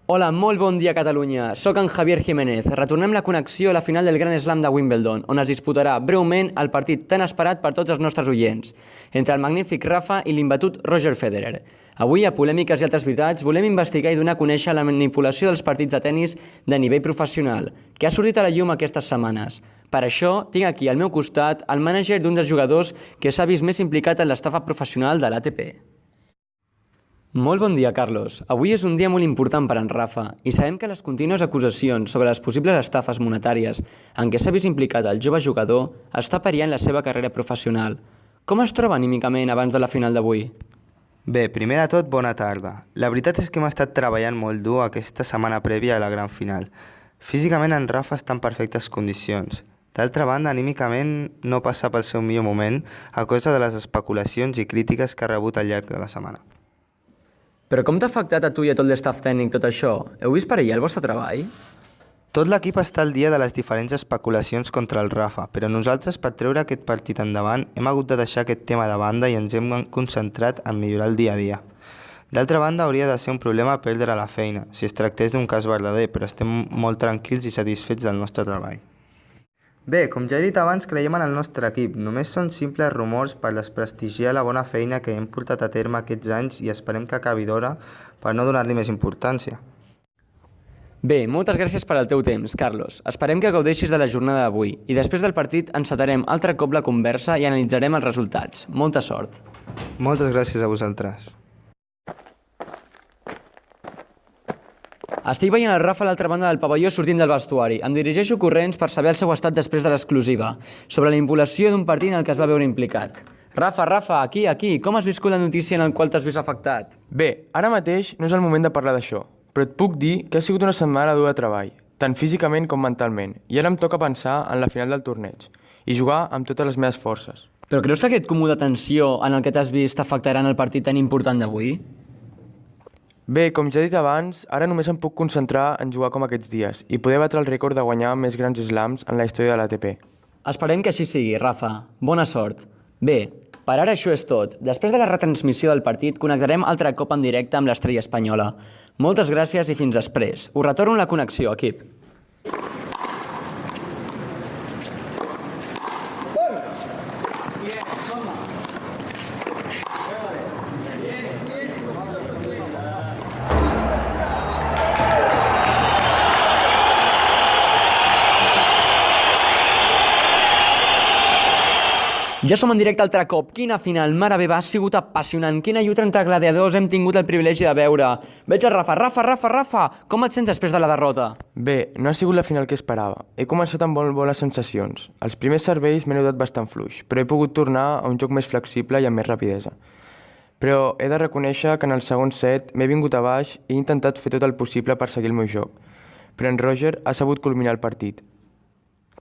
Hola, molt bon dia Catalunya. Soc en Javier Jiménez. Retornem la connexió a la final del Gran Slam de Wimbledon, on es disputarà breument el partit tan esperat per tots els nostres oients, entre el magnífic Rafa i l'imbatut Roger Federer. Avui, a Polèmiques i altres veritats, volem investigar i donar a conèixer la manipulació dels partits de tennis de nivell professional, que ha sortit a la llum aquestes setmanes. Per això, tinc aquí al meu costat el mànager d'un dels jugadors que s'ha vist més implicat en l'estafa professional de l'ATP. Molt bon dia, Carlos. Avui és un dia molt important per en Rafa i sabem que les contínues acusacions sobre les possibles estafes monetàries en què s'ha vist implicat el jove jugador està periant la seva carrera professional. Com es troba anímicament abans de la final d'avui? Bé, primer de tot, bona tarda. La veritat és que hem estat treballant molt dur aquesta setmana prèvia a la gran final. Físicament en Rafa està en perfectes condicions. D'altra banda, anímicament no passa pel seu millor moment a causa de les especulacions i crítiques que ha rebut al llarg de la setmana. Però com t'ha afectat a tu i a tot l'estaf tècnic tot això? Heu vist per ella el vostre treball? Tot l'equip està al dia de les diferents especulacions contra el Rafa, però nosaltres, per treure aquest partit endavant, hem hagut de deixar aquest tema de banda i ens hem concentrat en millorar el dia a dia. D'altra banda, hauria de ser un problema perdre la feina, si es tractés d'un cas verdader, però estem molt tranquils i satisfets del nostre treball. Bé, com ja he dit abans, creiem en el nostre equip. Només són simples rumors per desprestigiar la bona feina que hem portat a terme aquests anys i esperem que acabi d'hora per no donar-li més importància. Bé, moltes gràcies per al teu temps, Carlos. Esperem que gaudeixis de la jornada d'avui i després del partit encetarem altre cop la conversa i analitzarem els resultats. Molta sort. Moltes gràcies a vosaltres. Estic veient el Rafa a l'altra banda del pavelló sortint del vestuari. Em dirigeixo corrents per saber el seu estat després de l'exclusiva, sobre la impulació d'un partit en el que es va veure implicat. Rafa, aquí, com has viscut la notícia en el qual t'has vist afectat? Bé, ara mateix no és el moment de parlar d'això, però et puc dir que ha sigut una setmana dura de treball, tant físicament com mentalment, i ara em toca pensar en la final del torneig i jugar amb totes les meves forces. Però creus que aquest cúmul de tensió en el que t'has vist afectarà en el partit tan important d'avui? Bé, com ja he dit abans, ara només em puc concentrar en jugar com aquests dies i poder batre el rècord de guanyar més grans slams en la història de l'ATP. Esperem que així sigui, Rafa. Bona sort. Bé, per ara això és tot. Després de la retransmissió del partit connectarem altre cop en directe amb l'estrella espanyola. Moltes gràcies i fins després. Us retorno la connexió, equip. Ja som en directe altre cop. Quina final, mare meva, ha sigut apassionant. Quina lluita entre gladiadors hem tingut el privilegi de veure. Veig el Rafa, com et sents després de la derrota? Bé, no ha sigut la final que esperava. He començat amb molt bones sensacions. Els primers serveis m'he notat bastant fluix, però he pogut tornar a un joc més flexible i amb més rapidesa. Però he de reconèixer que en el segon set m'he vingut a baix i he intentat fer tot el possible per seguir el meu joc. Però en Roger ha sabut culminar el partit.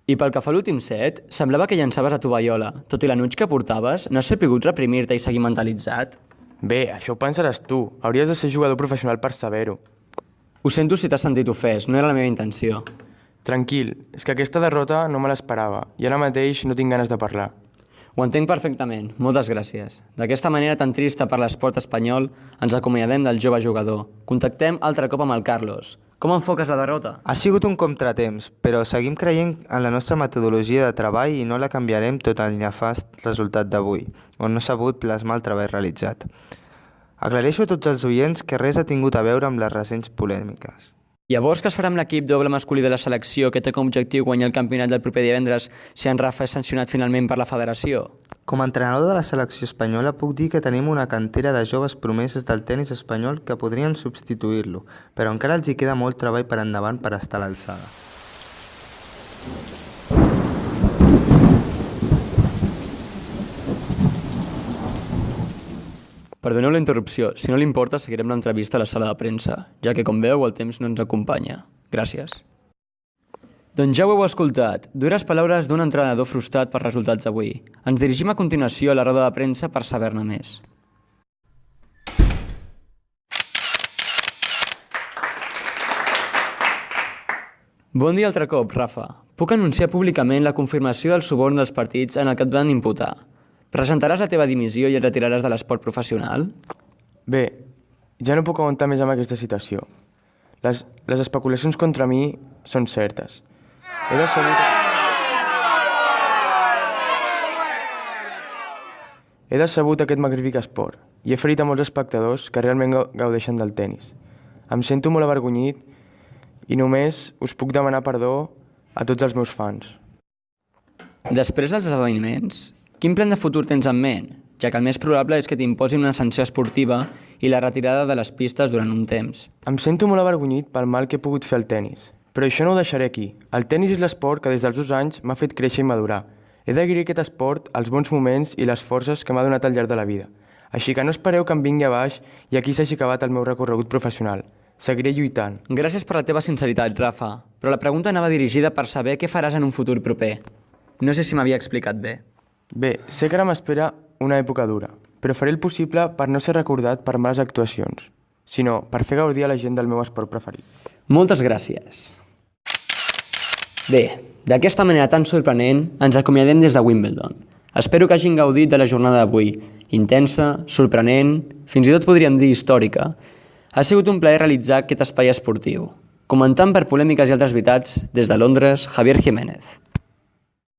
I pel que fa a l'últim set, semblava que llançaves a tovallola. Tot i l'anuig que portaves, no has sabut reprimir-te i seguir mentalitzat? Bé, això ho pensaràs tu. Hauries de ser jugador professional per saber-ho. Ho sento si t'has sentit ofès, no era la meva intenció. Tranquil, és que aquesta derrota no me l'esperava i ara mateix no tinc ganes de parlar. Ho entenc perfectament, moltes gràcies. D'aquesta manera tan trista per l'esport espanyol, ens acomiadem del jove jugador. Contactem altre cop amb el Carlos. Com enfoques la derrota? Ha sigut un contratemps, però seguim creient en la nostra metodologia de treball i no la canviarem tot el nefast resultat d'avui, on no s'ha pogut plasmar el treball realitzat. Aclareixo a tots els oients que res ha tingut a veure amb les recents polèmiques. Llavors, què es farà amb l'equip doble masculí de la selecció que té com a objectiu guanyar el campionat del proper divendres si en Rafa és sancionat finalment per la federació? Com a entrenador de la selecció espanyola puc dir que tenim una cantera de joves promeses del tennis espanyol que podrien substituir-lo, però encara els hi queda molt treball per endavant per estar a l'alçada. Perdoneu la interrupció. Si no li importa, seguirem l'entrevista a la sala de premsa, ja que, com veu, el temps no ens acompanya. Gràcies. Doncs ja ho heu escoltat. Dures paraules d'un entrenador frustrat per resultats d'avui. Ens dirigim a continuació a la roda de premsa per saber-ne més. Bon dia altre cop, Rafa. Puc anunciar públicament la confirmació del suborn dels partits en el que et van imputar. Presentaràs la teva dimissió i et retiraràs de l'esport professional? Bé, ja no puc aguantar més amb aquesta situació. Les especulacions contra mi són certes. He decebut aquest magnífic esport i he ferit a molts espectadors que realment gaudeixen del tenis. Em sento molt avergonyit i només us puc demanar perdó a tots els meus fans. Després dels esdeveniments, quin plan de futur tens en ment? Ja que el més probable és que t'imposin una sanció esportiva i la retirada de les pistes durant un temps. Em sento molt avergonyit pel mal que he pogut fer al tenis, però això no ho deixaré aquí. El tenis és l'esport que des dels 2 anys m'ha fet créixer i madurar. He d'agrair aquest esport els bons moments i les forces que m'ha donat al llarg de la vida. Així que no espereu que em vingui a baix i aquí s'hagi acabat el meu recorregut professional. Seguiré lluitant. Gràcies per la teva sinceritat, Rafa, però la pregunta anava dirigida per saber què faràs en un futur proper. No sé si m'havia explicat bé. Bé, sé que ara m'espera una època dura, però faré el possible per no ser recordat per males actuacions, sinó per fer gaudir a la gent del meu esport preferit. Moltes gràcies. Bé, d'aquesta manera tan sorprenent ens acomiadem des de Wimbledon. Espero que hagin gaudit de la jornada d'avui. Intensa, sorprenent, fins i tot podríem dir històrica. Ha sigut un plaer realitzar aquest espai esportiu. Comentant per polèmiques i altres veritats, des de Londres, Javier Jiménez.